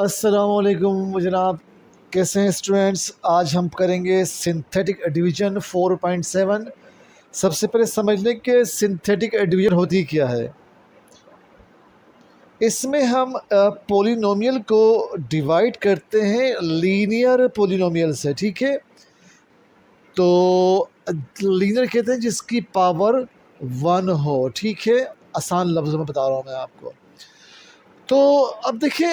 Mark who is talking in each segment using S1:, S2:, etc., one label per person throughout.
S1: अस्सलामुअलैकुम जनाब, कैसे हैं स्टूडेंट्स। आज हम करेंगे सिंथेटिक डिवीज़न 4.7। सबसे पहले समझ लें कि सिंथेटिक डिवीज़न होती क्या है। इसमें हम पोलिनोमियल को डिवाइड करते हैं लीनियर पोलिनोमियल से, ठीक है। तो लीनियर कहते हैं जिसकी पावर 1 हो, ठीक है। आसान लफ्ज़ों में बता रहा हूँ मैं आपको। तो अब देखिए,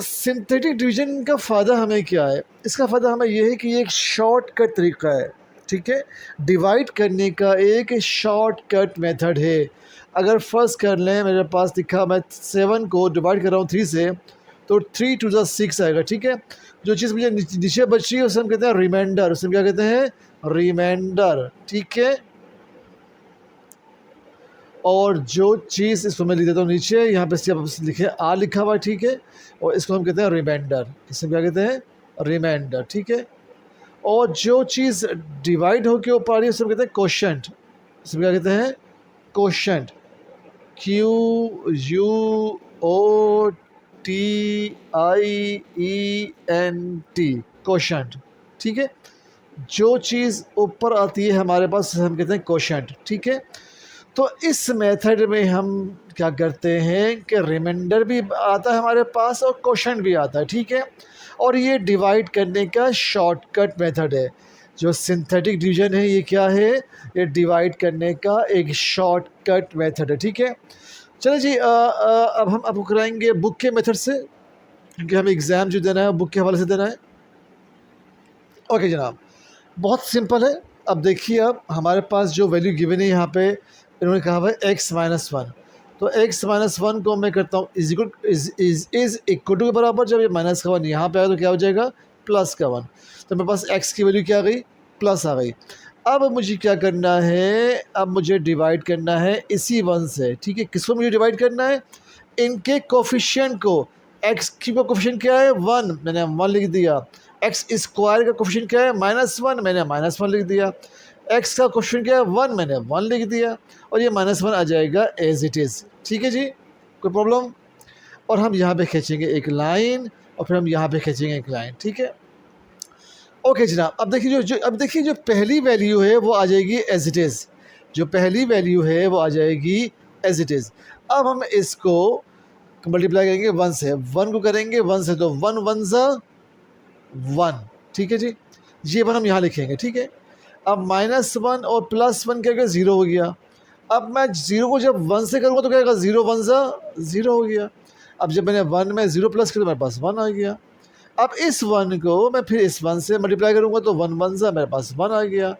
S1: सिंथेटिक डिवीज़न का फ़ायदा हमें क्या है। इसका फ़ायदा हमें ये है कि ये एक शॉर्टकट तरीका है, ठीक है। डिवाइड करने का एक शॉर्टकट मेथड है। अगर फ़र्ज़ कर लें मेरे पास दिखा, मैं 7 को डिवाइड कर रहा हूँ 3 से, तो 3 टू ज़ा 6 आएगा, ठीक है। जो चीज़ मुझे नीचे बच रही है उसे हम कहते हैं रिमाइंडर। उसे हम क्या कहते हैं? रिमाइंडर, ठीक है। और जो चीज़ इसको मैं लिख देता हूँ नीचे, यहाँ पे सिर्फ लिखे आ लिखा हुआ है, ठीक है। और इसको हम कहते हैं रिमाइंडर। इसे क्या कहते हैं? रिमाइंडर, ठीक है। और जो चीज़ डिवाइड होकर ऊपर आ रही है उसे हम कहते हैं कोशेंट। इसे क्या कहते हैं? कोशेंट। QUOTIENT, कोशेंट, ठीक है। जो चीज़ ऊपर आती है हमारे पास उसे हम कहते हैं कोशेंट, ठीक है। तो इस मेथड में हम क्या करते हैं कि रिमाइंडर भी आता है हमारे पास और क्वोशंट भी आता है, ठीक है। और ये डिवाइड करने का शॉर्टकट मेथड है। जो सिंथेटिक डिवीजन है ये क्या है? ये डिवाइड करने का एक शॉर्टकट मेथड है, ठीक है। चलो जी, अब हम आपको कराएंगे बुक के मेथड से, क्योंकि हमें एग्ज़ाम जो देना है बुक के हवाले से देना है। ओके जनाब, बहुत सिंपल है। अब देखिए, अब हमारे पास जो वैल्यू गिवन है यहाँ पे इन्होंने कहा हुआ है x-1। तो x-1 को मैं करता हूँ इज इक्वल टू के बराबर। जब ये माइनस का 1 यहाँ पे आया तो क्या हो जाएगा? प्लस का 1। तो मेरे पास x की वैल्यू क्या आ गई? प्लस आ गई। अब मुझे क्या करना है? अब मुझे डिवाइड करना है इसी 1 से, ठीक है। किसको मुझे डिवाइड करना है? इनके कोफिशिएंट को। x की कोफिशिएंट क्या है? 1, मैंने 1 लिख दिया। एक्स स्क्वायर का कोफिशिएंट क्या है? -1, मैंने -1 लिख दिया। एक्स का कोफिशिएंट क्या है? 1, मैंने 1 लिख दिया। और ये -1 आ जाएगा एज इट इज़, ठीक है जी, कोई प्रॉब्लम। और हम यहाँ पे खींचेंगे एक लाइन और फिर हम यहाँ पे खींचेंगे एक लाइन, ठीक है। ओके जनाब, अब देखिए जो पहली वैल्यू है वो आ जाएगी एज इट इज़। जो पहली वैल्यू है वो आ जाएगी एज इट इज़। अब हम इसको मल्टीप्लाई करेंगे 1 से। 1 को करेंगे 1 से तो 1 1 ज़ा 1, ठीक है जी। ये 1 हम यहाँ लिखेंगे, ठीक है। अब -1 और +1 क्या हो गया? 0 हो गया। अब मैं 0 को जब 1 से करूँगा तो क्या होगा? 0 1 ज़ा 0 हो गया। अब जब मैंने 1 में 0 प्लस किया तो मेरे पास 1 आ गया। अब इस 1 को मैं फिर इस 1 से मल्टीप्लाई करूँगा तो 1 1 ज़ा मेरे पास 1 आ गया।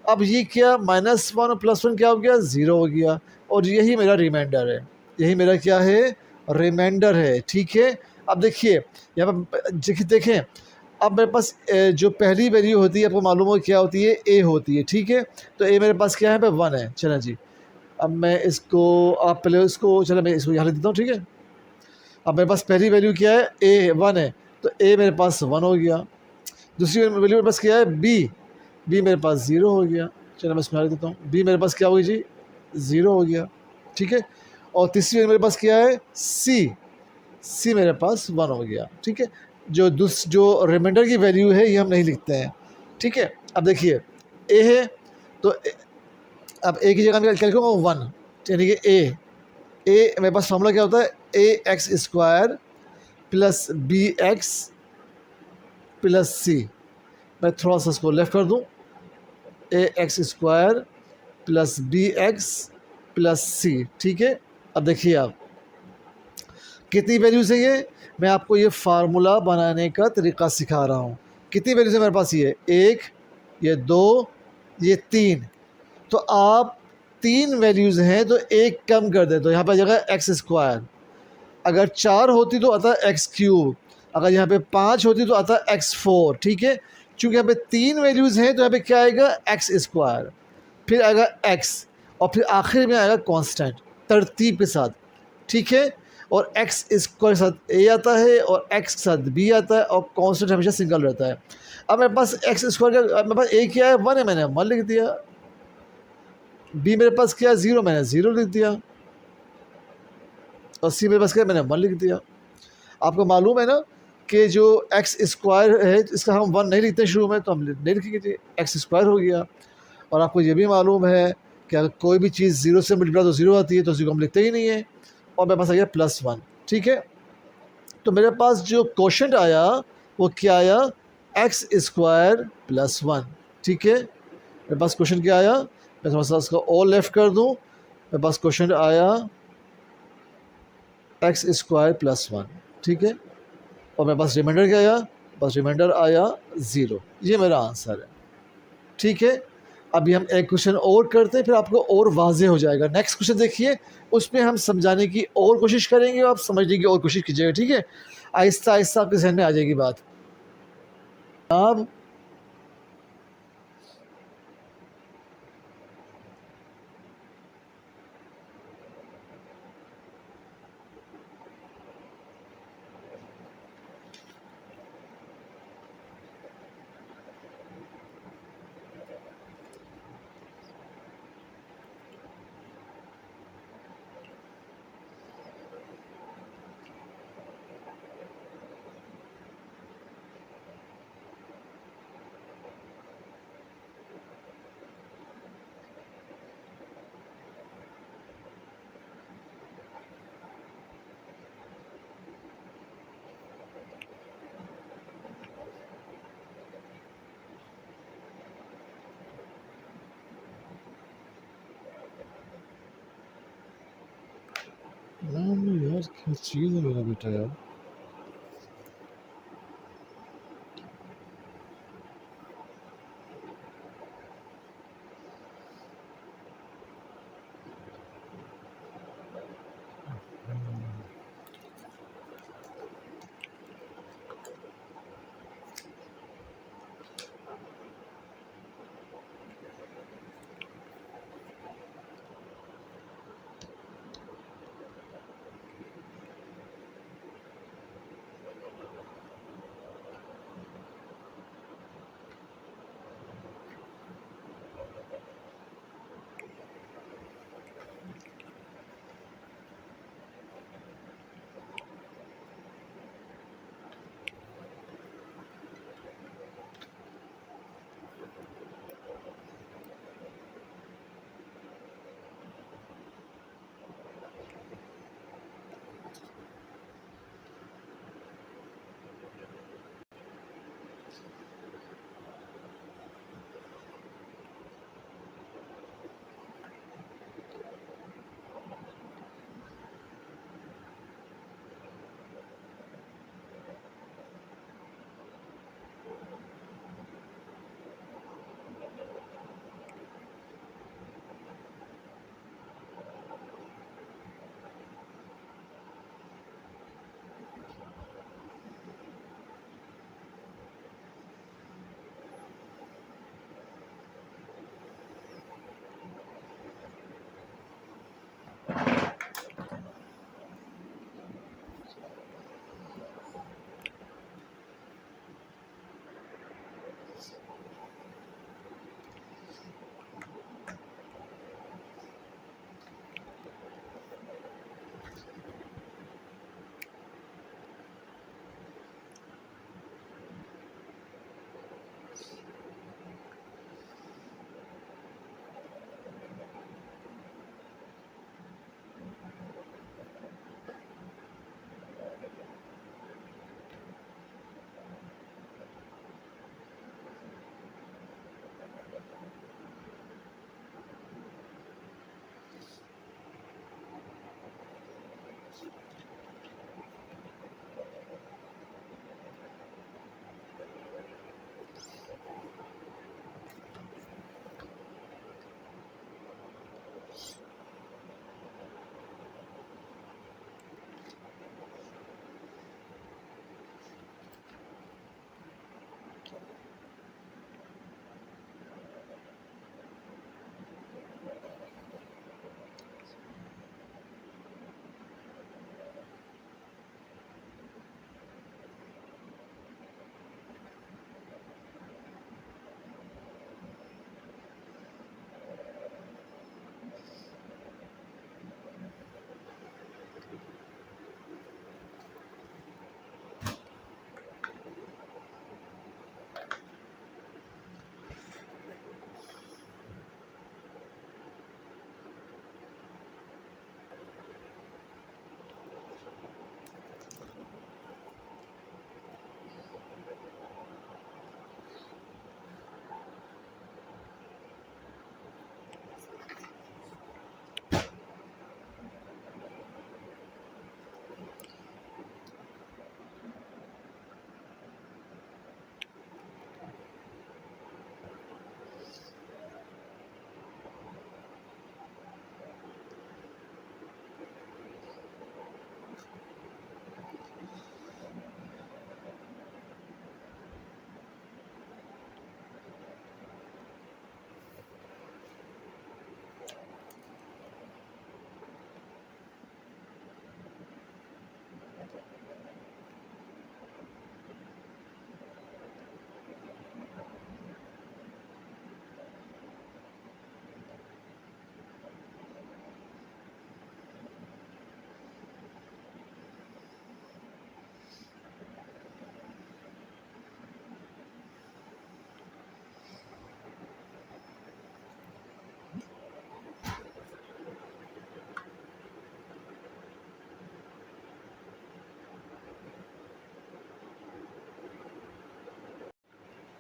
S1: अब ये क्या? -1 और +1 क्या हो गया? 0 हो गया। और यही मेरा रिमाइंडर है। यही मेरा क्या है? रिमाइंडर है, ठीक है। अब देखिए यहाँ पर देखें, अब मेरे पास जो पहली वैल्यू होती है आपको मालूम हो क्या होती है? ए होती है, ठीक है। तो ए मेरे पास क्या है? पे 1 है। चलें जी, अब मैं इसको, आप पहले इसको, चलो मैं इसको यहाँ लिख देता हूँ, ठीक है। अब मेरे पास पहली वैल्यू क्या है? ए 1 है, तो ए मेरे पास 1 हो गया। दूसरी वैल्यू मेरे पास क्या है? बी। बी मेरे पास 0 हो गया। चलो मैं इसमें लिख देता हूँ, बी मेरे पास क्या होगी जी? 0 हो गया, ठीक है। और तीसरी वैल्यू मेरे पास क्या है? सी। सी मेरे पास 1 हो गया, ठीक है। जो रिमाइंडर की वैल्यू है ये हम नहीं लिखते हैं, ठीक है। अब देखिए ए है तो अब ए की जगह मैं क्या लिखूँगा? 1, यानी कि ए मेरे पास फॉर्मूला क्या होता है? ax² प्लस bx प्लस सी। मैं थोड़ा सा इसको लेफ्ट कर दूँ, ax² प्लस bx प्लस सी, ठीक है। अब देखिए आप कितनी वैल्यूज़ है ये? मैं आपको ये फार्मूला बनाने का तरीका सिखा रहा हूँ। कितनी वैल्यूज़ है मेरे पास? ये 1, ये 2, ये 3। तो आप 3 वैल्यूज़ हैं तो 1 कम कर दें तो यहाँ पे आ जाएगा x²। अगर 4 होती तो आता x³। अगर यहाँ पे 5 होती तो आता x4, ठीक है। चूँकि यहाँ पे 3 वैल्यूज़ हैं तो यहाँ पे क्या आएगा? x², फिर आएगा x, और फिर आखिर में आएगा कांस्टेंट तरतीब के साथ, ठीक है। और x² के साथ a आता है और x के साथ b आता है और कांस्टेंट हमेशा सिंगल रहता है। अब मेरे पास x² का, मेरे पास a क्या है? 1 है, मैंने 1 लिख दिया। b मेरे पास क्या है? 0, मैंने 0 लिख दिया। और c मेरे पास क्या है? मैंने 1 लिख दिया। आपको मालूम है ना कि जो एक्स स्क्वायर है इसका हम 1 नहीं लिखते शुरू में, तो हम नहीं लिखेंगे, एक्स स्क्वायर हो गया। और आपको ये भी मालूम है कि अगर कोई भी चीज़ 0 से मल्टीप्लाई तो 0 आती है, तो 0 हम लिखते ही नहीं है। और मेरे पास आ गया +1, ठीक है। तो मेरे पास जो क्वोशंट आया वो क्या आया, एक्स स्क्वायर +1, ठीक है। मेरे पास क्वेश्चन क्या आया, मैं थोड़ा सा इसका और लेफ्ट कर दूं, मेरे पास क्वेश्चन आया एक्स स्क्वायर +1, ठीक है। और मेरे पास रिमाइंडर क्या आया, बस रिमाइंडर आया 0। ये मेरा आंसर है, ठीक है। अभी हम एक क्वेश्चन और करते हैं, फिर आपको और वाज़ेह हो जाएगा। नेक्स्ट क्वेश्चन देखिए, उसमें हम समझाने की और कोशिश करेंगे, आप समझने की और कोशिश कीजिएगा, ठीक है। आहिस्ता आहिस्ता आपके जहन में आ जाएगी बात। अब यार क्या चीज़ है मेरा बेटा यार।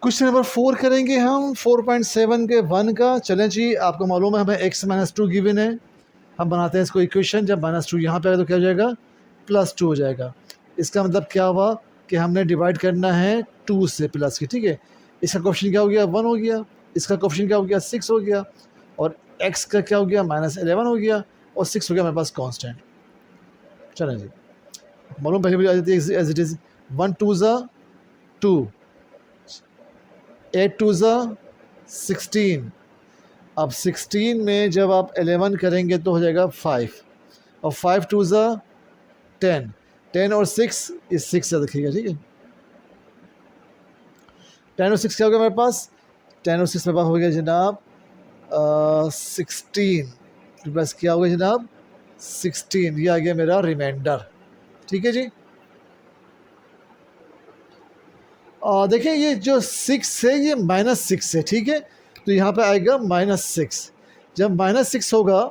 S1: क्वेश्चन नंबर 4 करेंगे हम 4.7 के 1 का। चलें जी, आपको मालूम है हमें x माइनस टू गिवन है। हम बनाते हैं इसको इक्वेशन। जब माइनस टू यहाँ पे आएगा तो क्या हो जाएगा, प्लस टू हो जाएगा। इसका मतलब क्या हुआ कि हमने डिवाइड करना है टू से प्लस की, ठीक है। इसका क्वेश्चन क्या हो गया, 1 हो गया। इसका क्वेश्चन क्या हो गया, 6 हो गया। और x का क्या हो गया, -11 हो गया। और 6 हो गया मेरे पास कांस्टेंट। चलें जी, मालूम पहले भी आ जाती है एज इट इज़। 1 2 ज़ा 2, 8 2 ज़ा 16। अब 16 में जब आप 11 करेंगे तो हो जाएगा 5, और 5 2 ज़ा 10, 10 और 6 इस 6 से रखिएगा, ठीक है। 10 और 6 क्या हो गया मेरे पास, 10 और 6 मेरे पास हो गया जनाब 16 प्लस क्या हो गया जनाब 16। ये आ गया मेरा रिमाइंडर, ठीक है जी। देखिए ये जो 6 है ये -6 है, ठीक है। तो यहाँ पे आएगा -6। जब -6 होगा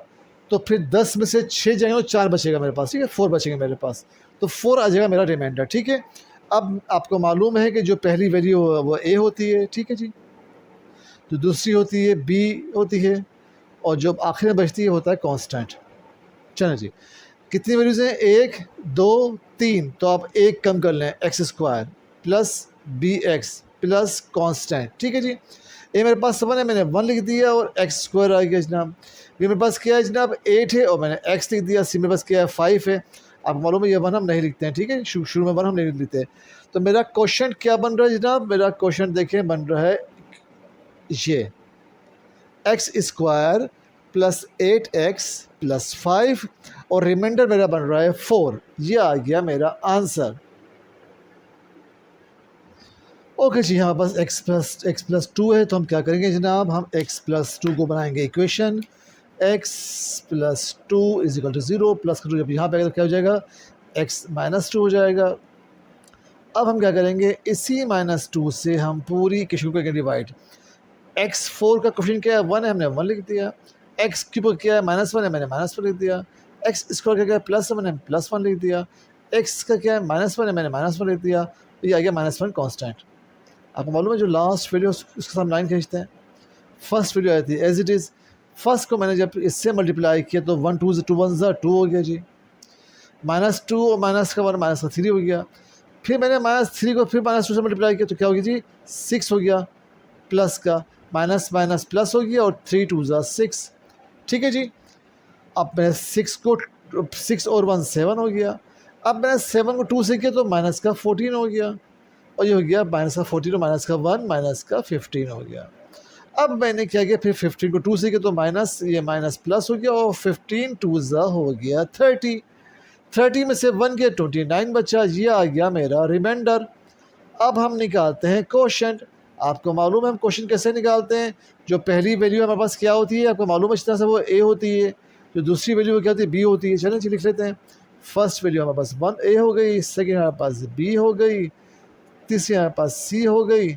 S1: तो फिर 10 में से 6 जाएंगे तो 4 बचेगा मेरे पास, ठीक है। 4 बचेंगे मेरे पास, तो 4 आ जाएगा मेरा रिमाइंडर, ठीक है। अब आपको मालूम है कि जो पहली वैल्यू वो a होती है, ठीक है जी। जो दूसरी होती है b होती है, और जो आखिर में बचती है होता है कांस्टेंट। चलें जी, कितनी वैल्यूज़ हैं, 1 2 3। तो आप एक कम कर लें, x² plus bx plus constant, ठीक है जी। ये मेरे पास 7 है, मैंने 1 लिख दिया और x² आ गया जनाब। ये मेरे पास क्या है जनाब, 8 है और मैंने x लिख दिया। सी मेरे पास क्या है, 5 है। आपको मालूम है ये 1 हम नहीं लिखते हैं, ठीक है। शुरू में 1 हम नहीं लिखते। तो मेरा क्वेश्चन क्या बन रहा है जनाब, मेरा क्वेश्चन देखें बन रहा है ये x² प्लस 8x प्लस 5, और रिमाइंडर मेरा बन रहा है 4। ये आ गया मेरा आंसर। ओके जी, हमारे पास x प्लस 2 है। तो हम क्या करेंगे जनाब, हम x प्लस 2 को बनाएंगे equation. x plus 2 is equal to 0, plus का 2 जब यहाँ पे आएगा तो क्या हो जाएगा, x माइनस 2 हो जाएगा। अब हम क्या करेंगे, इसी -2 से हम पूरी इक्वेशन को करेंगे डिवाइड। x4 का क्वेश्चन क्या है, 1 है, हमने 1 लिख दिया। x³ क्या है, -1 है, मैंने -1 लिख दिया। x² का क्या है, प्लस है, मैंने +1 लिख दिया। x का क्या है, -1 है, मैंने -1 लिख दिया। तो ये आ गया -1 कांस्टेंट। आपको मालूम है जो लास्ट वैल्यू उसके साथ लाइन खींचते हैं, फर्स्ट वैल्यू आई थी एज इट इज़। फर्स्ट को मैंने जब इससे मल्टीप्लाई किया तो 1 2 2 1 2 हो गया जी। -2 और माइनस का 1 माइनस का 3 हो गया। फिर मैंने -3 को फिर -2 से मल्टीप्लाई किया तो क्या हो गया जी, 6 हो गया। प्लस का माइनस माइनस प्लस हो गया, और 3 2 6, ठीक है जी। अब मैंने 6 को 6 और 1 7 हो गया। अब मैंने 7 को 2 से किया तो माइनस का 14 हो गया, और ये हो गया माइनस का 14 और माइनस का 1 माइनस का 15 हो गया। अब मैंने क्या किया, फिर 15 को 2 से किया तो माइनस, ये माइनस प्लस हो गया, और 15 2 हो गया 30। 30 में से 1 गया 29 बचा। ये आ गया मेरा रिमाइंडर। अब हम निकालते हैं क्वोशंट। आपको मालूम है हम क्वेश्चन कैसे निकालते हैं, जो पहली वैल्यू हमारे पास क्या होती है आपको मालूम है, इस तरह से वो a होती है। जो दूसरी वैल्यू क्या होती है, b होती है। चलें लिख लेते हैं। फर्स्ट वैल्यू हमारे पास 1a हो गई, सेकेंड हमारे पास b हो गई, तीसरी हमारे पास c हो गई,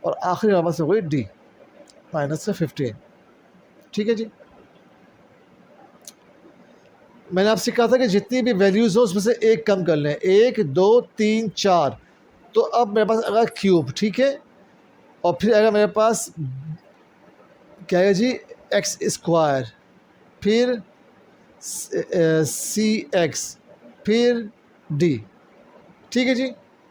S1: और आखिरी हमारे पास हो गई d -15। ठीक है जी। मैंने आपसे कहा था कि जितनी भी वैल्यूज़ हो उसमें से एक कम कर लें, 1 2 3 4। तो अब मेरे पास आएगा क्यूब, ठीक है। और फिर आएगा मेरे पास क्या है जी, x², फिर cx, फिर d, ठीक है जी,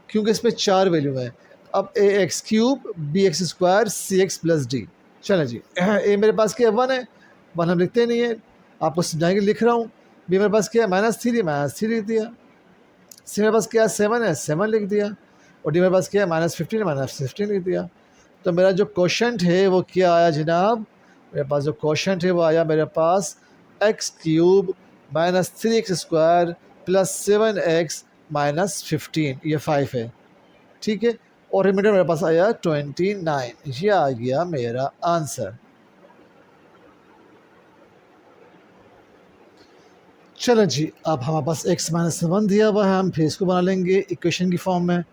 S1: क्योंकि इसमें 4 वैल्यू है। अब ax³ bx² cx plus d। चलें जी, a मेरे पास क्या है, 1 है, 1 हम लिखते नहीं है, आपको समझाएंगे, लिख रहा हूँ। b मेरे पास क्या है, -3 लिख दिया। c मेरे पास क्या है, 7 है, 7 लिख दिया। और d मेरे पास क्या है, -15 -15 लिख दिया। तो मेरा जो क्वोशंट है वो क्या आया जनाब, मेरे पास जो क्वोशंट है वो आया मेरे पास x³ -3x² प्लस 7x -15, ये 5 है, ठीक है। और रिमाइंडर मेरे पास आया 29। ये आ गया मेरा आंसर। चलो जी, अब हमारे पास x -1 दिया हुआ है, हम फिर इसको बना लेंगे इक्वेशन की फॉर्म में।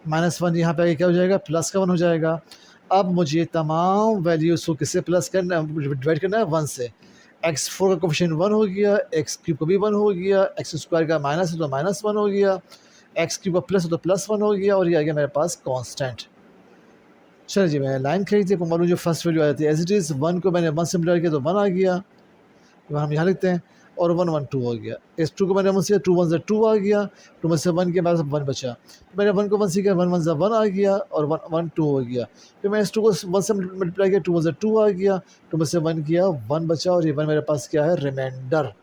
S1: -1 यहाँ पे क्या हो जाएगा, प्लस का 1 हो जाएगा। अब मुझे तमाम वैल्यूज़ को किससे प्लस करना है, डिवाइड करना है 1 से। x4 का कोफिशिएंट 1 हो गया, x³ का भी 1 हो गया, x² का माइनस है तो -1 हो गया, x³ का प्लस है तो +1 हो गया, और ये आ गया मेरे पास कांस्टेंट। चलो जी, मैं लाइन खींच दी, मालूम जो फर्स्ट वैल्यू आ जाती है एज इट इज़, 1 को मैंने 1 से मल्टीप्लाई किया तो 1 आ गया, तो हम यहाँ लिखते हैं, और 1 1 2 हो गया। इस 2 को मैंने 1 से 2 1 से 2 आ गया, 2 में से 1 के बाद 1 बचा, तो मैंने 1 को 1 से किया, 1 1 से 1 आ गया, और 1 1 2 हो गया। फिर मैं इस 2 को 1 से मल्टीप्लाई किया, 2 1 से 2 आ गया, 2 में से 1 किया, 1 बचा, और ये 1 मेरे पास क्या है, रिमाइंडर।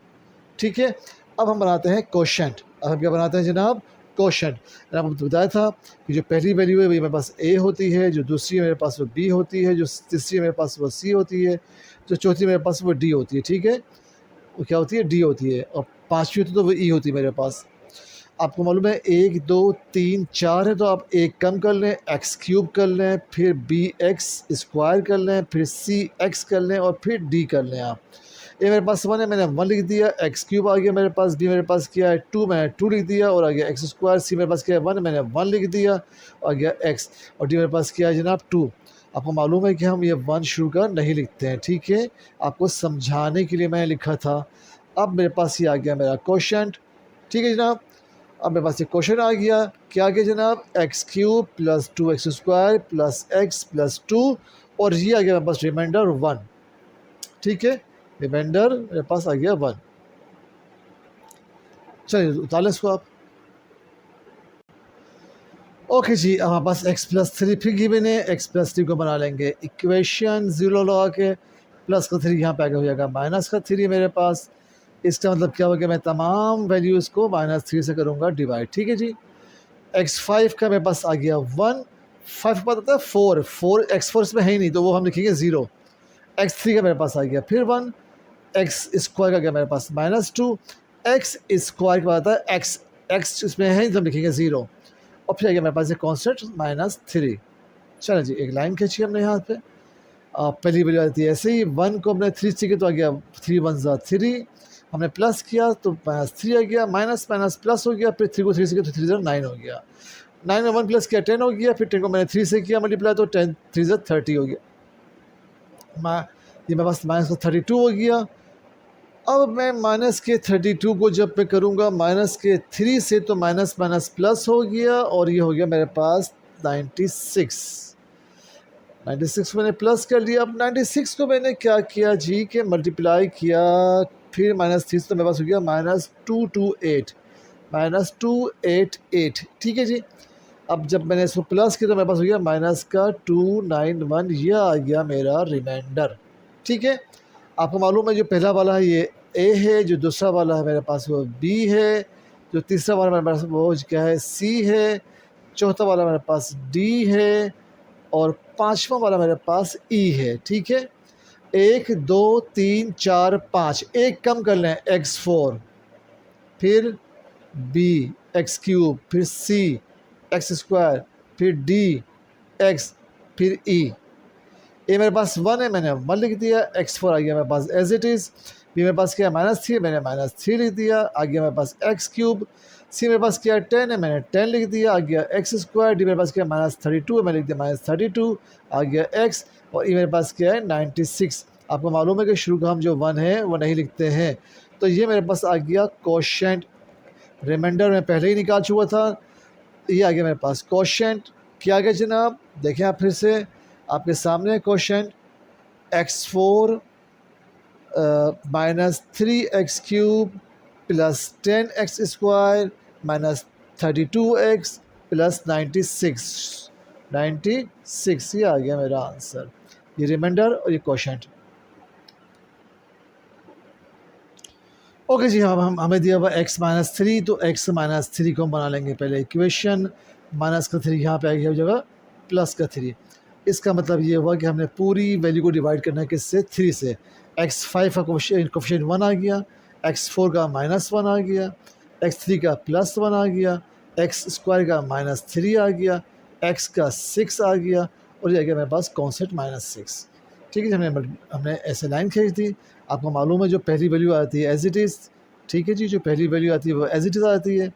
S1: ठीक है, अब हम बनाते हैं कोशेंट। अब हम क्या बनाते हैं जनाब, कोशेंट। मैंने आपको बताया था कि जो पहली वैल्यू है वो मेरे पास ए होती है, जो दूसरी है मेरे पास वो बी होती है, जो तीसरी है मेरे पास वो सी होती है, जो चौथी मेरे पास वो डी होती है। ठीक है, वो क्या होती है, डी होती है, और पाँचवीं होती तो वो ई होती है मेरे पास। आपको मालूम है 1 2 3 4 है, तो आप एक कम कर लें, एक्स क्यूब कर लें, फिर बी एक्स स्क्वायर कर लें, फिर सी एक्स कर लें, और फिर डी कर लें। आप ये मेरे पास 1 है, मैंने 1 लिख दिया, एक्स क्यूब आ गया मेरे पास, बी मेरे पास क्या है 2, मैंने 2 लिख दिया, और आ गया एक्स स्क्वायर, सी मेरे पास क्या है 1, मैंने 1 लिख दिया, आ गया एक्स, और डी मेरे पास क्या है जनाब 2। आपको मालूम है कि हम ये 1 शुरू कर नहीं लिखते हैं। ठीक है, आपको समझाने के लिए मैंने लिखा था। अब मेरे पास ये आ गया मेरा कोशेंट। ठीक है जनाब, अब मेरे पास ये क्वेश्चन आ गया, क्या आ गया जनाब, x cube plus 2 x square plus x plus 2, और ये आ गया मेरे पास रिमाइंडर 1। ठीक है, रिमाइंडर मेरे पास आ गया 1। चलिए उतार लें इसको आप। ओके जी, अब हमारे पास x प्लस 3 फिर गिवन है, x प्लस 3 को बना लेंगे इक्वेशन 0 लगा के, प्लस का 3 यहाँ पे आगे हो जाएगा माइनस का 3 मेरे पास। इसका मतलब क्या होगा, मैं तमाम वैल्यूज़ को -3 से करूँगा डिवाइड। ठीक है जी, x5 का मेरे पास आ गया 1, 5 के बाद आता है 4, 4 x4 इसमें है ही नहीं, तो वो हम लिखेंगे 0। x3 का मेरे पास आ गया फिर 1, एक्स स्क्वायर का गया मेरे पास -2, एक्स स्क्वायर के बाद आता है एक्स, एक्स इसमें है तो हम लिखेंगे 0, और फिर आ गया मेरे पास ये कॉन्स्टेंट -3। चलो जी, एक लाइन खींची हमने यहाँ पे। पहली वैल्यू आती है ऐसे ही, 1 को हमने 3 से किया तो आ गया 3 1 3, हमने प्लस किया तो -3 आ गया, माइनस माइनस प्लस हो गया, फिर 3 को 3 से किया तो 3 9 हो गया, 9 में 1 प्लस किया 10 हो गया, फिर 10 को मैंने 3 से किया मल्टीप्लाई तो 10 3 30 हो गया, ये मेरे पास -32 हो गया। अब मैं माइनस के 32 को जब मैं करूँगा माइनस के 3 से, तो माइनस माइनस प्लस हो गया, और ये हो गया मेरे पास 96। 96 मैंने प्लस कर लिया। अब 96 को मैंने क्या किया जी, के मल्टीप्लाई किया, फिर -3 तो मेरे पास हो गया -228, -288। ठीक है जी, अब जब मैंने इसको प्लस किया तो मेरे पास हो गया माइनस का 291, यह आ गया मेरा रिमाइंडर। ठीक है, आपको मालूम है जो पहला वाला है ये ए है, जो दूसरा वाला है मेरे पास वो बी है, जो तीसरा वाला मेरे पास वो क्या है सी है, चौथा वाला मेरे पास डी है, और पांचवा वाला मेरे पास ई है। ठीक है, 1 2 3 4 5, एक कम कर लें x4, फिर बी एक्स क्यूब, फिर सी एक्स स्क्वायर, फिर डी एक्स, फिर ई। ये मेरे पास 1 है, मैंने 1 लिख दिया, x4 आ गया मेरे पास एज इट इज़, बी मेरे पास क्या है -3, मैंने -3 लिख दिया, आ गया मेरे पास एक्स क्यूब, सी मेरे पास क्या है 10 है, मैंने 10 लिख दिया, आ गया एक्स स्क्वायर, डी मेरे पास क्या है -32 है, मैंने लिख दिया -32, आ गया एक्स, और ई मेरे पास क्या है 96। आपको मालूम है कि शुरू का हम जो 1 है वो नहीं लिखते हैं, तो ये मेरे पास आ गया कोशेंट। रिमाइंडर में पहले ही निकाल चुका था, ये आ गया मेरे पास कोशेंट। क्या आ गया जनाब, देखें आप फिर से आपके सामने quotient, x4 -3x cube plus 10x square -32x plus 96, ये आ गया मेरा आंसर, ये रिमाइंडर और ये कोशेंट। ओके जी, हम हमें दिया हुआ x -3, तो x -3 को हम बना लेंगे पहले इक्वेशन, माइनस का 3 यहाँ पे आ गया जगह प्लस का 3। इसका मतलब ये हुआ कि हमने पूरी वैल्यू को डिवाइड करना है किससे, 3 से। x5 का कोफिशिएंट 1 आ गया, x4 का -1 आ गया, x3 का +1 आ गया, एक्स स्क्वायर का -3 आ गया, x का 6 आ गया, और ये आ गया मेरे पास कॉन्सेंट -6। ठीक है, हमने ऐसे लाइन खींच दी। आपको मालूम है जो पहली वैल्यू आती है एज इट इज़, ठीक है जी, जो पहली वैल्यू आती है वो एज इट इज़ आती है।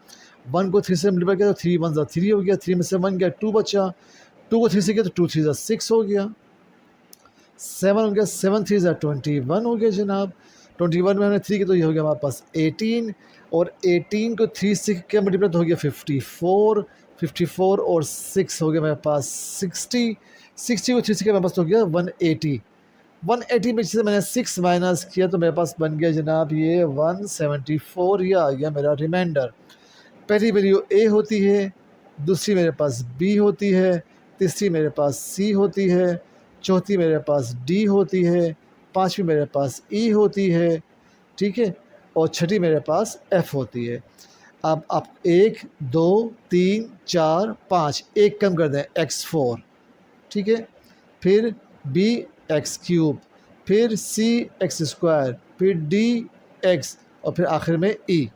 S1: 1 को 3 से मल्टीप्लाई किया तो 3 1 3 हो गया, 3 में से 1 गया 2 बचा, 2 को 3 से किया तो 2 3 6 हो गया, 7 हो गया, 7 3 21 हो गया जनाब। 21 में हमने 3 किया तो ये हो गया हमारे पास 18, और 18 को 3 से क्या मल्टीप्लाई तो हो गया 54, 54 और 6 हो गया मेरे पास 60, 60 को 3 से मेरे पास हो गया 180, 180 में से मैंने 6 माइनस किया तो मेरे पास बन गया जनाब ये 174, ये आ गया मेरा रिमाइंडर। पहली वैल्यू ए होती है, दूसरी मेरे पास बी होती है, तीसरी मेरे पास सी होती है, चौथी मेरे पास डी होती है, पांचवी मेरे पास ई होती है, ठीक है, और छठी मेरे पास एफ होती है। अब आप 1 2 3 4 5 एक कम कर दें x4, ठीक है, फिर b एक्स क्यूब, फिर c एक्स स्क्वायर, फिर d x, और फिर आखिर में e।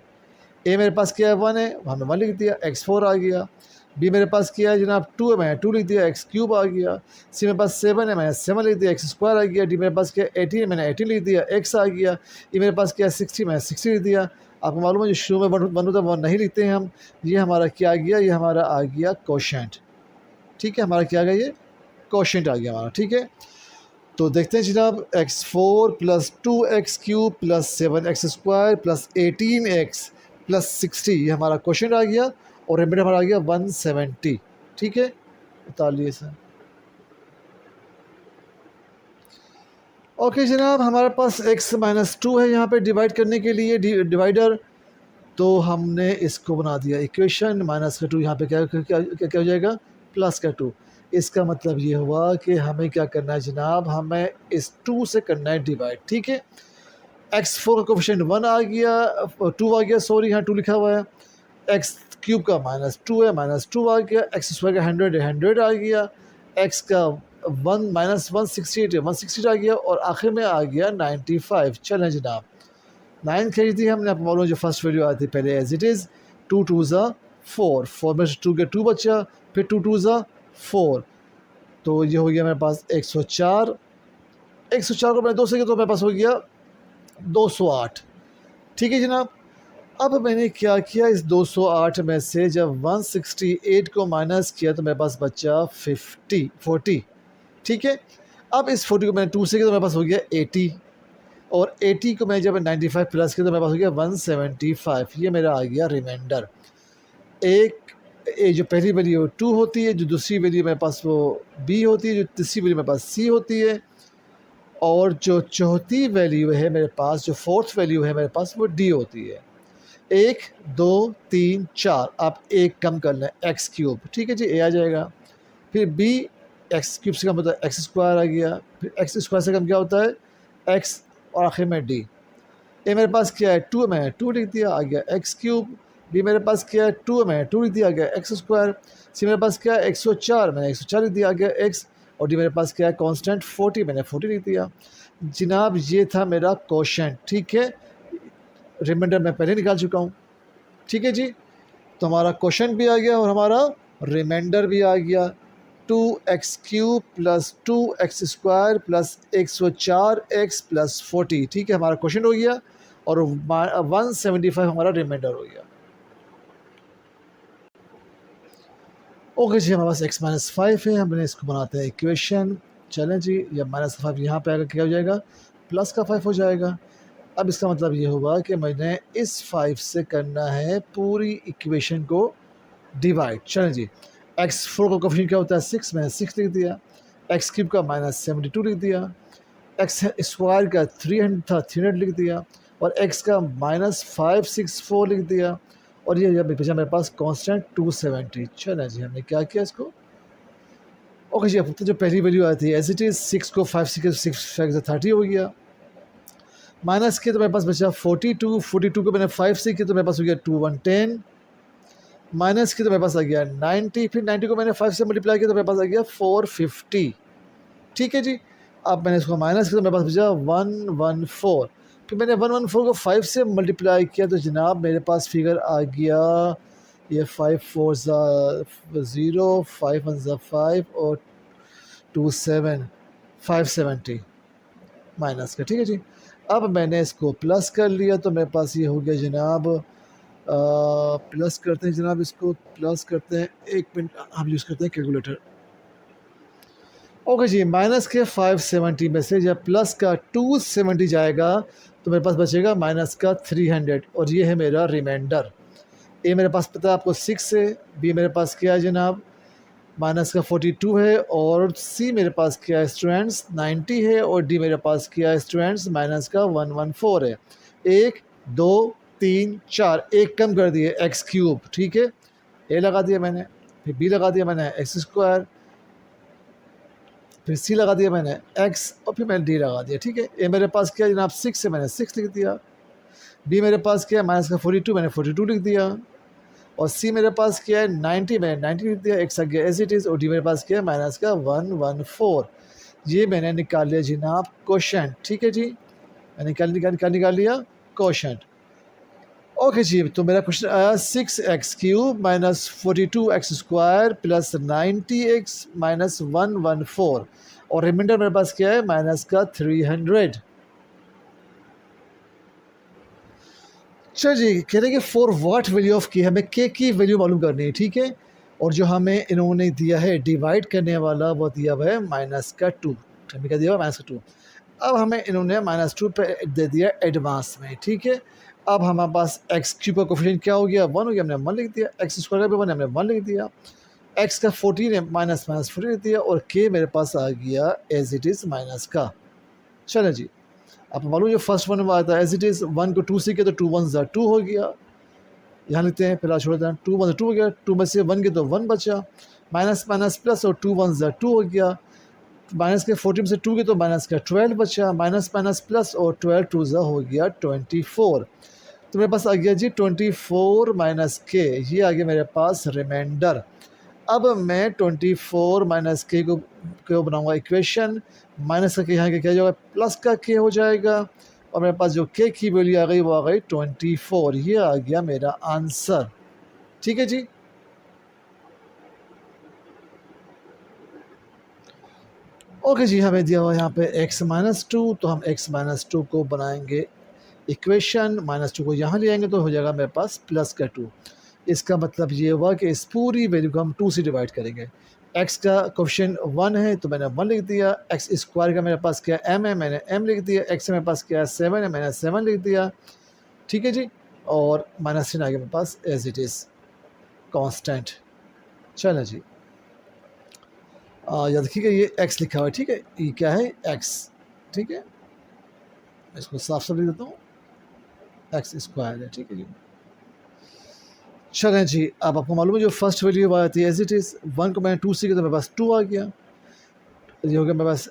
S1: ए मेरे पास क्या है 1 है, हमने 1 लिख दिया, x4 आ गया। बी मेरे पास क्या है जनाब 2 है, मैंने 2 लिख दिया, एक्स क्यूब आ गया। सी मेरे पास 7 है, मैंने 7 लिख दिया, एक्स स्क्वायर आ गया। डी मेरे पास क्या है 18 है, मैंने 18 लिख दिया, एक्स आ गया। ई मेरे पास क्या है 60, मैंने 60 लिख दिया। आपको मालूम है जो शुरू में वन होता है वो नहीं लिखते हैं हम। ये हमारा क्या आ गया, ये हमारा आ गया कोशेंट, ठीक है, हमारा क्या आ गया ये कोशेंट आ गया हमारा, ठीक है। तो देखते हैं जनाब x4 plus 2x cube plus 7x square plus 18x plus 60, ये हमारा क्वेश्चन आ गया और रिमाइंडर हमारा आ गया 170, ठीक है। उतारिए सर। ओके जनाब, हमारे पास x माइनस 2 है यहाँ पे डिवाइड करने के लिए डिवाइडर, तो हमने इसको बना दिया इक्वेशन। माइनस का 2 यहाँ पे क्या क्या क्या, क्या हो जाएगा प्लस का 2। इसका मतलब ये हुआ कि हमें क्या करना है जनाब, हमें इस 2 से करना है डिवाइड, ठीक है। x4 का कोफिशिएंट 1 आ गया, 2 आ गया, सॉरी यहाँ 2 लिखा हुआ है। एक्स क्यूब का माइनस 2 है, माइनस 2 आ गया। एक्स स्क्वायर का 100 आ गया। एक्स का 1 माइनस 168 है, 160 आ गया, और आखिर में आ गया 95। चलें जनाब, 9 खरीद दी हमने। आप मालूम जो फर्स्ट वैल्यू आई थी पहले एज इट इज़ 2 2 ज़ा 4, 4 में से 2 के 2 बचा, फिर 2 2 ज़ा 4, तो ये हो गया मेरे पास 104। 104 को मैंने 2 से किया तो मेरे पास हो गया 208, ठीक है जनाब। अब मैंने क्या किया, इस 208 में से जब 168 को माइनस किया तो मेरे पास बचा 40, ठीक है। अब इस 40 को मैंने 2 से किया तो मेरे पास हो गया 80, और 80 को मैं जब 95 प्लस किया तो मेरे पास हो गया 175, ये मेरा आ गया रिमाइंडर। जो पहली वैल्यू 2 होती है, जो दूसरी वैल्यू मेरे पास वो b होती है, जो तीसरी वैल्यू मेरे पास c होती है, और जो चौथी वैल्यू है मेरे पास, जो फोर्थ वैल्यू है मेरे पास, वो d होती है। 1 2 3 4, आप एक कम कर लें एक्स क्यूब, ठीक है जी, ए आ जाएगा। फिर b एक्स क्यूब से कम होता है एक्स स्क्वायर आ गया, फिर एक्स स्क्वायर से कम क्या होता है एक्स, और आखिर में d। ए मेरे पास क्या है 2, मैं 2 लिख दिया, आ गया एक्स क्यूब। बी मेरे पास क्या है 2, मैं 2 लिख दिया, आ गया एक्स स्क्वायर। सी मेरे पास क्या है 104, मैंने 104 लिख दिया, आ गया एक्स। और डी मेरे पास क्या है कांस्टेंट 40, मैंने 40 लिख दिया। जनाब ये था मेरा क्वोशेंट, ठीक है। रिमाइंडर मैं पहले निकाल चुका हूँ, ठीक है जी। तो हमारा क्वेश्चन भी आ गया और हमारा रिमाइंडर भी आ गया। 2x cube plus 2x square plus 104x plus 40, ठीक है, हमारा क्वेश्चन हो गया, और 175 हमारा रिमाइंडर हो गया। ओके जी, हमारे पास x माइनस 5 है, हमने इसको बनाते हैं इक्वेशन। चलें जी, जब माइनस 5 यहाँ पे आएगा क्या हो जाएगा, प्लस का 5 हो जाएगा। अब इसका मतलब ये होगा कि मैंने इस 5 से करना है पूरी इक्वेशन को डिवाइड। चलें जी, x4 का कोफिशिएंट क्या होता है 6, मैंने 6 लिख दिया। एक्स क्यूब का माइनस 72 लिख दिया। एक्स स्क्वायर का 300 था, 300 लिख दिया, और x का माइनस 564 लिख दिया, और ये जब बचा मेरे पास कांस्टेंट 270। चलें जी, हमने क्या किया इसको। ओके जी, अब तो जो पहली वैल्यू आई थी एज इट इज़ 6 को 5 से 6 30 हो गया, माइनस किया तो मेरे पास बचा 42, 42 को मैंने 5 से किया तो मेरे पास हो गया 2110, माइनस किया तो मेरे पास आ गया 90, फिर 90 को मैंने 5 से मल्टीप्लाई किया तो मेरे पास आ गया 450, ठीक है जी। अब मैंने इसको माइनस किया तो मेरे पास बचा 114, फिर मैंने 114 को 5 से मल्टीप्लाई किया तो जनाब मेरे पास फिगर आ गया ये 5 4 0, 5 1 5 और 2 7, 570 माइनस का, ठीक है जी। अब मैंने इसको प्लस कर लिया तो मेरे पास ये हो गया जनाब, प्लस करते हैं जनाब, इसको प्लस करते हैं, 1 मिनट हम यूज़ करते हैं कैलकुलेटर। ओके जी, माइनस के 570 में से जब प्लस का 270 जाएगा तो मेरे पास बचेगा माइनस का 300, और ये है मेरा रिमाइंडर। ए मेरे पास पता है आपको 6 है, बी मेरे पास क्या है जनाब माइनस का 42 है, और सी मेरे पास क्या है स्टूडेंट्स 90 है, और डी मेरे पास क्या है स्टूडेंट्स माइनस का 114 है। 1 2 3 4, एक कम कर दिए एक्स क्यूब, ठीक है। ए लगा दिया मैंने, फिर बी लगा दिया मैंने एक्स स्क्वायर, फिर सी लगा दिया मैंने एक्स, और फिर मैंने डी लगा दिया, ठीक है। ए मेरे पास क्या है जनाब 6 है, मैंने 6 लिख दिया। बी मेरे पास क्या है माइनस का 42, मैंने 42 लिख दिया। और सी मेरे पास क्या है 90, मैंने 90 लिख दिया। एक्स आ गया एज इट इज़, और डी मेरे पास क्या है माइनस का 114। ये मैंने निकाल लिया जनाब क्वोशंट, ठीक है जी। मैंने निकाल लिया क्वोशंट। ओके जी, तो मेरा क्वेश्चन आया 6x³ minus 42x square plus 90x minus 114, और रिमाइंडर मेरे पास क्या है माइनस का 300। चलो जी, कह रहे हैं कि फॉर व्हाट वैल्यू ऑफ के, हमें के की वैल्यू मालूम करनी है, ठीक है। और जो हमें इन्होंने दिया है डिवाइड करने वाला वो दिया हुआ है माइनस का 2, हमें क्या दिया हुआ माइनस का 2। अब हमें इन्होंने -2 पे दे दिया एडवांस में, ठीक है। अब हमारे पास एक्स क्यूब का कोफिशिएंट क्या हो गया 1 हो गया, हमने 1 लिख दिया। एक्स स्क्वायर का भी 1 हमने 1 लिख दिया। एक्स का 14 है, माइनस 14 लिख दिया, और के मेरे पास आ गया एज इट इज़ माइनस का। चलो जी, अब मालूम जो फर्स्ट वन में आता है एज इट इज़ 1 को 2 से किया तो 2 1 ज़ा 2 हो गया। यहाँ लिखते हैं फिर छोड़ देते हैं 2 1 2 हो गया, 2 में से 1 के तो 1 बचा, माइनस माइनस प्लस, और 2 1 ज़ा 2 हो गया। माइनस के 14 से 2 के तो माइनस का 12 बचा, माइनस माइनस प्लस, और 12 2 ज़ा हो गया 24। तो मेरे पास आ गया जी 24 माइनस के, ये आ गया मेरे पास रिमाइंडर। अब मैं 24 माइनस के को बनाऊंगा इक्वेशन, माइनस का के यहाँ के क्या जाएगा प्लस का के हो जाएगा, और मेरे पास जो के की वैल्यू आ गई वो आ गई 24। ये आ गया मेरा आंसर, ठीक है जी। ओके जी, हमें दिया हुआ यहाँ पे x माइनस 2, तो हम x माइनस 2 को बनाएंगे इक्वेशन, -2 को यहाँ ले आएंगे तो हो जाएगा मेरे पास प्लस का 2। इसका मतलब ये हुआ कि इस पूरी वैल्यू को हम 2 से डिवाइड करेंगे। x का कोफिशिएंट 1 है तो मैंने 1 लिख दिया। x स्क्वायर का मेरे पास क्या m है, मैंने m लिख दिया। x मेरे पास क्या है 7 है, मैंने 7 लिख दिया, ठीक है जी। और -3 आ गया मेरे पास एज इट इज़ कांस्टेंट। चलो जी, याद रखिएगा ये x लिखा हुआ है, ठीक है। ये क्या है x, ठीक है। मैं इसको साफ साफ लिख देता हूँ, एक्स स्क्वायर है, ठीक है जी। चलें जी, अब आपको मालूम है जो फर्स्ट वैल्यू आती है एज इट इज़ 1 को मैंने 2 से किया तो मेरे पास 2 आ गया। ये हो गया मेरे पास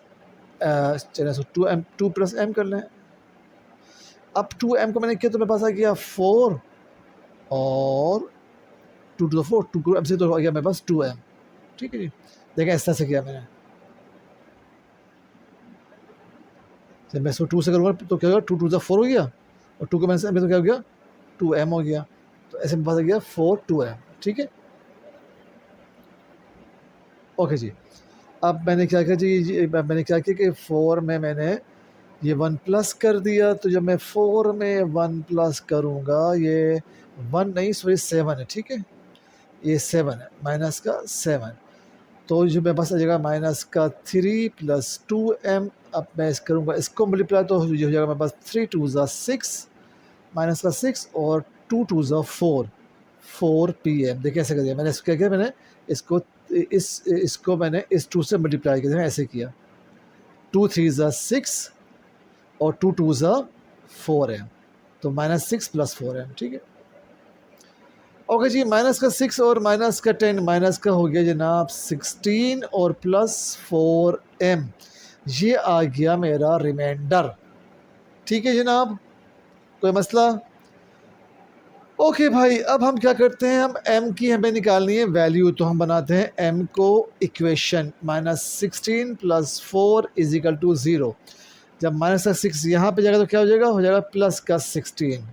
S1: चलें सो 2m 2 प्लस m कर लें। अब 2m को मैंने किया तो मेरे पास आ गया 4, और 2 टू द 4 2m से तो आ गया मेरे पास 2m, ठीक है जी। देखें इस तरह से किया मैंने, जब मैं इसको 2 से करूँगा तो क्या होगा 2 टू द 4 हो गया, और 2 को मैंने से तो क्या हो गया 2m हो गया। तो ऐसे मेरे पास आ गया 4 2m, ठीक है। ओके जी, अब मैंने क्या किया जी, मैंने क्या किया कि 4 में मैंने ये 1 प्लस कर दिया। तो जब मैं 4 में 1 प्लस करूँगा, ये 1 नहीं सॉरी 7 है, ठीक है। ये 7 है, माइनस का 7, तो जो मेरे पास आ जाएगा माइनस का 3 प्लस 2m। अब मैं इस करूँगा इसको मल्टीप्लाई तो ये हो जाएगा मेरे पास 3 2 ज़ा 6, माइनस का 6, और 2 2 ज़ा 4 pm। देखिए ऐसे कर दिया मैंने, इसको क्या किया मैंने इसको इसको मैंने इस 2 से मल्टीप्लाई किया, ऐसे किया 2 3 ज़ा 6 और 2 2 ज़ा 4m, तो -6 + 4m, ठीक है। ओके जी, माइनस का 6 और माइनस का 10, माइनस का हो गया जनाब 16 और प्लस 4m, ये आ गया मेरा रिमाइंडर, ठीक है जनाब। कोई मसला? ओके भाई, अब हम क्या करते हैं, हम m की हमें निकालनी है वैल्यू, तो हम बनाते हैं m को इक्वेशन -16 + 4 = 0। जब माइनस का 6 यहाँ पे जाएगा तो क्या हो जाएगा, हो जाएगा प्लस का 16।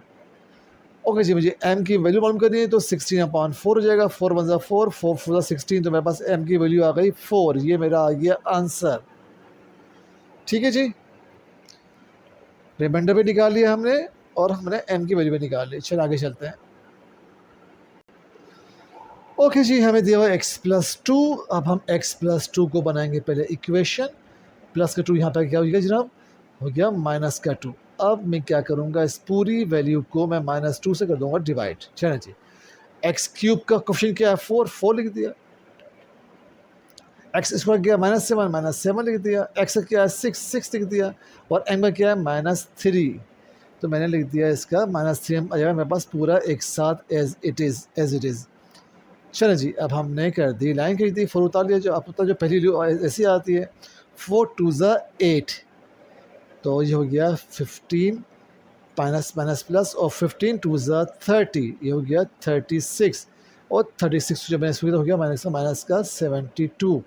S1: ओके जी, मुझे m की वैल्यू मालूम करनी है, तो 16/4 हो जाएगा। 4 1 ज़ा 4, 4 4 ज़ा 16, तो मेरे पास m की वैल्यू आ गई 4। ये मेरा आ गया आंसर, ठीक है जी। रिमाइंडर भी निकाल लिया हमने, और हमने m की वैल्यू भी निकाल ली। चल आगे चलते हैं। ओके जी, हमें दिया हुआ x + 2। अब हम x + 2 को बनाएंगे पहले इक्वेशन। प्लस का 2 यहाँ पर क्या हो गया जनाब, हो गया माइनस का 2। अब मैं क्या करूँगा, इस पूरी वैल्यू को मैं -2 से कर दूँगा डिवाइड। चलें जी, एक्स क्यूब का क्वेश्चन क्या है 4, 4 लिख दिया। एक्स स्क्वायर क्या है -7, -7 लिख दिया। एक्स क्या है 6, 6 लिख दिया। और एम का क्या है -3, तो मैंने लिख दिया इसका -3 आ जाएगा मेरे पास पूरा एक साथ एज इट इज़। चलो जी, अब हमने कर दी लाइन खींच दी, 4 उतार लिया। जो आप जो पहली ऐसी आती है 4 2 ज़ा 8, तो ये हो गया 15 माइनस माइनस प्लस, और 15 2 ज़ा 30, ये हो गया 36। और 36 जो मैंने इसमें हो गया माइनस का 72,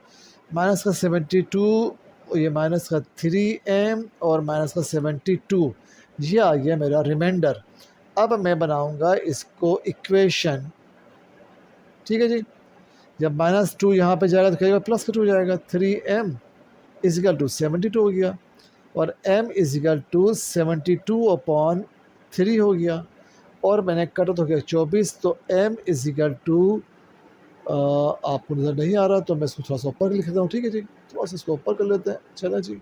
S1: माइनस का 72, ये माइनस का 3m और माइनस का 72, ये आ गया मेरा रिमाइंडर। अब मैं बनाऊंगा इसको इक्वेशन, ठीक है जी। जब -2 यहाँ पे जाएगा तो कहेगा प्लस का 2 जाएगा, 3m इजिकल टू 72 हो गया, और m इजिकल टू 72/3 हो गया। और मैंने कट हो गया 24, तो m इजिकल टू आपको नज़र नहीं आ रहा तो मैं इसको थोड़ा सा ऊपर लिख देता हूँ, ठीक है जी। थोड़ा सा इसको ऊपर कर लेते हैं, चला जी।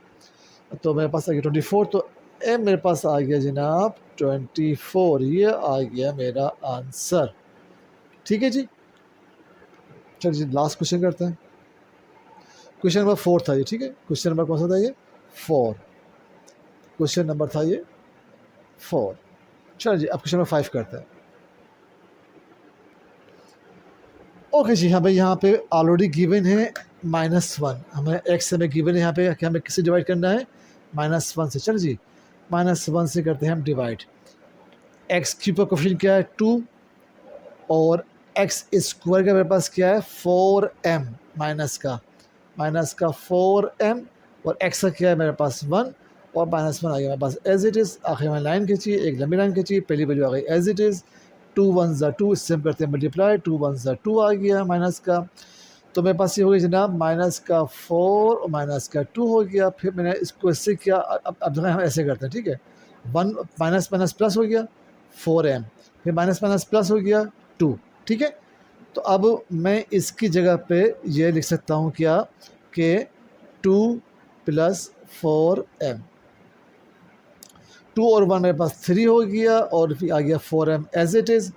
S1: तो मेरे पास आ गया 24, तो m मेरे पास आ गया जनाब 24, ये आ गया मेरा आंसर, ठीक है जी। चलिए जी, लास्ट क्वेश्चन करते हैं। क्वेश्चन नंबर 4 था ये, ठीक है। क्वेश्चन नंबर कौन सा था ये 4, क्वेश्चन नंबर था ये 4। चलो जी, अब क्वेश्चन नंबर 5 करते हैं। ओके जी, हमें यहाँ पे ऑलरेडी गिवन है -1, हमें x हमें गिवन है यहाँ पे कि हमें किससे डिवाइड करना है -1 से। चलो जी, -1 से करते हैं हम डिवाइड। एक्स क्यूब का क्वेश्चन क्या है 2, और एक्स स्क्वायर का मेरे पास क्या है 4m, माइनस का 4m, और एक्स का क्या है मेरे पास 1, और -1 आ गया मेरे पास एज इट इज़। आखिर में लाइन खींची, एक लंबी लाइन खींची, पहली वैल्यू आ गई एज इट इज़। 2 1 ज़ा 2, इससे हम करते हैं मल्टीप्लाई, 2 1 ज़ा 2 आ गया माइनस का। तो मेरे पास ये हो गया जनाब -4 और -2 हो गया। फिर मैंने इसको इससे किया, अब जो है हम ऐसे करते हैं, ठीक है। 1 माइनस माइनस प्लस हो गया 4m, फिर माइनस माइनस प्लस हो गया 2, ठीक है। तो अब मैं इसकी जगह पे ये लिख सकता हूँ क्या कि 2 + 4m, 2 और 1 मेरे पास 3 हो गया, और फिर आ गया 4m एज इट इज़।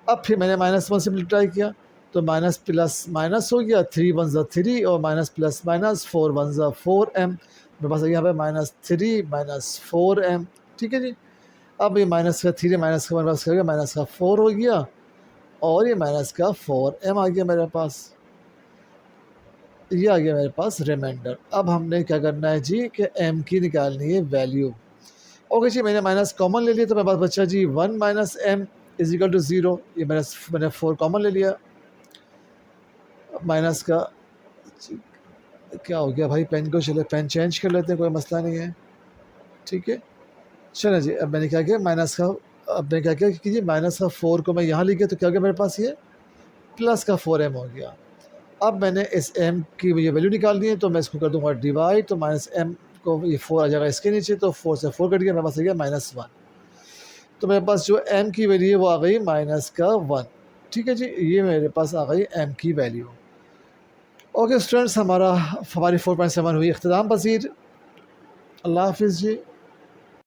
S1: अब फिर मैंने -1 से मल्टीप्लाई किया, तो माइनस प्लस माइनस हो गया, 3 1 ज़ा 3, और माइनस प्लस माइनस 4 1 ज़ा 4m, मेरे पास यहाँ पे -3 - 4m, ठीक है जी। अब ये माइनस का 3 माइनस का मेरे पास क्या हो गया -4 हो गया, और ये -4m आ गया मेरे पास, ये आ गया मेरे पास रिमाइंडर। अब हमने क्या करना है जी कि m की निकालनी है वैल्यू। ओके जी, मैंने माइनस कॉमन ले लिया, तो मेरे पास बच्चा जी 1 - m इजिकल टू 0, ये मैंने 4 कॉमन ले लिया। माइनस का क्या हो गया भाई, पेन को चले पेन चेंज कर लेते हैं, कोई मसला नहीं है, ठीक है। चलो जी, अब मैंने क्या किया अब मैंने क्या किया कि जी -4 को मैं यहाँ लिख गया, तो क्या हो गया मेरे पास ये प्लस का 4m हो गया। अब मैंने इस m की ये वैल्यू निकालनी है, तो मैं इसको कर दूँगा डिवाइड, तो -m को ये 4 आ जाएगा इसके नीचे, तो 4 से 4 कट गया, मेरे पास आ गया -1। तो मेरे पास जो m की वैल्यू है वो आ गई -1, ठीक है जी। ये मेरे पास आ गई m की वैल्यू। ओके स्टूडेंट्स, हमारी 4.7 हुई इख्तिताम पसीर। अल्लाह हाफिज़ जी।